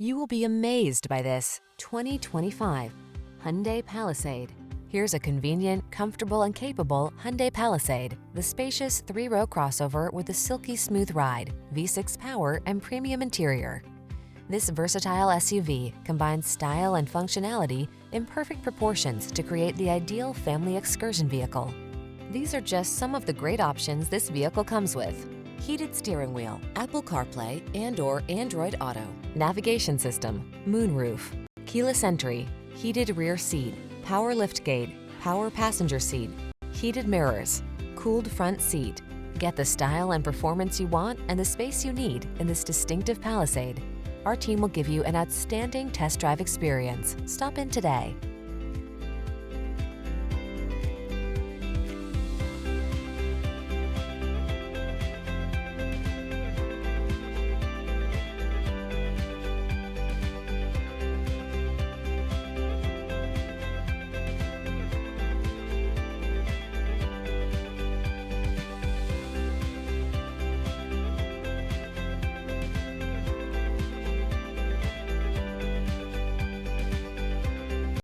You will be amazed by this 2025 Hyundai Palisade. Here's a convenient, comfortable, and capable Hyundai Palisade, the spacious three-row crossover with a silky smooth ride, V6 power, and premium interior. This versatile SUV combines style and functionality in perfect proportions to create the ideal family excursion vehicle. These are just some of the great options this vehicle comes with: heated steering wheel, Apple CarPlay and/or Android Auto, navigation system, moonroof, keyless entry, heated rear seat, power liftgate, power passenger seat, heated mirrors, cooled front seat. Get the style and performance you want and the space you need in this distinctive Palisade. Our team will give you an outstanding test drive experience. Stop in today.